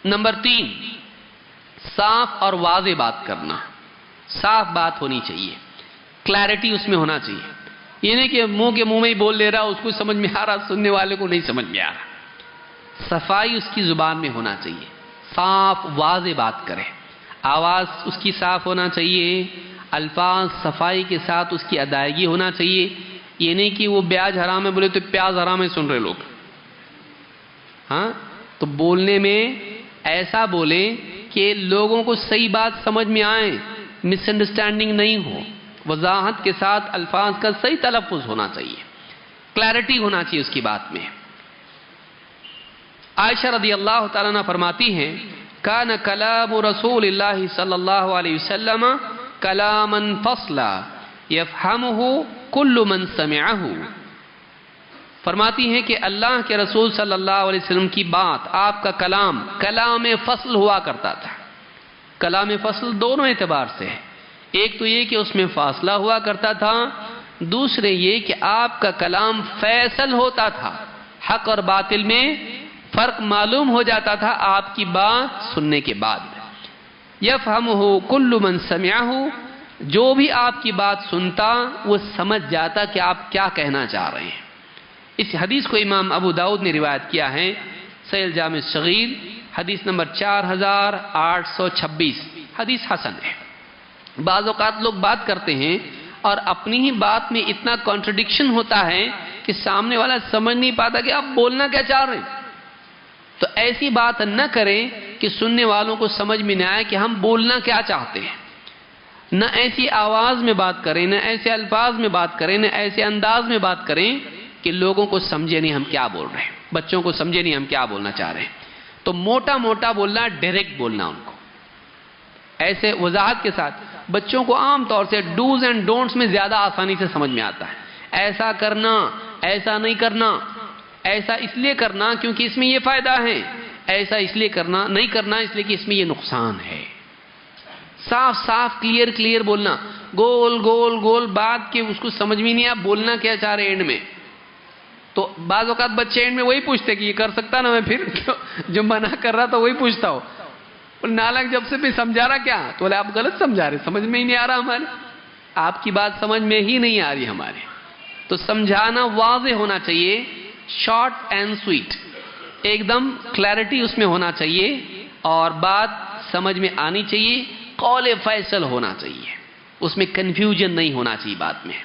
Number 3، صاف اور واضح بات کرنا. صاف بات ہونی چاہیے، کلیرٹی اس میں ہونا چاہیے. یہ نہیں کہ منہ میں ہی بول لے رہا، اس کو سمجھ میں آ رہا، سننے والے کو نہیں سمجھ میں آ رہا. صفائی اس کی زبان میں ہونا چاہیے، صاف واضح بات کرے. آواز اس کی صاف ہونا چاہیے، الفاظ صفائی کے ساتھ اس کی ادائیگی ہونا چاہیے. یہ نہیں کہ وہ بیاج حرام ہے بولے تو پیاز حرام ہے سن رہے لوگ. ہاں، تو بولنے میں ایسا بولے کہ لوگوں کو صحیح بات سمجھ میں آئے، مس انڈرسٹینڈنگ نہیں ہو. وضاحت کے ساتھ الفاظ کا صحیح تلفظ ہونا چاہیے، کلیرٹی ہونا چاہیے اس کی بات میں. عائشہ رضی اللہ تعالیٰ عنہ فرماتی ہیں کان کلام رسول اللہ صلی اللہ علیہ وسلم کلاما فصلا یفہمہ کل من سمعہ. فرماتی ہیں کہ اللہ کے رسول صلی اللہ علیہ وسلم کی بات، آپ کا کلام فصل ہوا کرتا تھا. کلام فصل دونوں اعتبار سے ہے. ایک تو یہ کہ اس میں فاصلہ ہوا کرتا تھا، دوسرے یہ کہ آپ کا کلام فیصل ہوتا تھا، حق اور باطل میں فرق معلوم ہو جاتا تھا آپ کی بات سننے کے بعد. یفہمہ کل من سمعہ، جو بھی آپ کی بات سنتا وہ سمجھ جاتا کہ آپ کیا کہنا چاہ رہے ہیں. اس حدیث کو امام ابو داؤد نے روایت کیا ہے، صحیح الجامع الصغیر، حدیث نمبر 4826. حدیث حسن ہے. بعض اوقات لوگ بات کرتے ہیں اور اپنی ہی بات میں اتنا کانٹرڈکشن ہوتا ہے کہ سامنے والا سمجھ نہیں پاتا کہ آپ بولنا کیا چاہ رہے ہیں. تو ایسی بات نہ کریں کہ سننے والوں کو سمجھ میں نہ آئے کہ ہم بولنا کیا چاہتے ہیں. نہ ایسی آواز میں بات کریں، نہ ایسے الفاظ میں بات کریں، نہ ایسے انداز میں بات کریں کہ لوگوں کو سمجھے نہیں ہم کیا بول رہے ہیں، بچوں کو سمجھے نہیں ہم کیا بولنا چاہ رہے ہیں. تو موٹا موٹا بولنا، ڈائریکٹ بولنا ان کو ایسے وضاحت کے ساتھ. بچوں کو عام طور سے ڈوز اینڈ ڈونٹس میں زیادہ آسانی سے سمجھ میں آتا ہے. ایسا کرنا، ایسا نہیں کرنا، ایسا اس لیے کرنا کیونکہ اس میں یہ فائدہ ہے، ایسا اس لیے کرنا نہیں کرنا اس لیے کہ اس میں یہ نقصان ہے. صاف صاف کلیئر بولنا. گول گول بات کہ اس کو سمجھ میں نہیں آیا بولنا کیا چاہ رہے اینڈ میں. تو بعض اوقات بچے اینڈ میں وہی پوچھتے کہ یہ کر سکتا نا میں، پھر جو منع کر رہا تھا وہی پوچھتا ہو. نالک جب سے بھی سمجھا رہا کیا، تو بولے آپ غلط سمجھا رہے، سمجھ میں ہی نہیں آ رہا ہمارے، آپ کی بات سمجھ میں ہی نہیں آ رہی ہمارے. تو سمجھانا واضح ہونا چاہیے، شارٹ اینڈ سویٹ، ایک دم کلیرٹی اس میں ہونا چاہیے اور بات سمجھ میں آنی چاہیے. قول فیصل ہونا چاہیے، اس میں کنفیوژن نہیں ہونا چاہیے بات میں.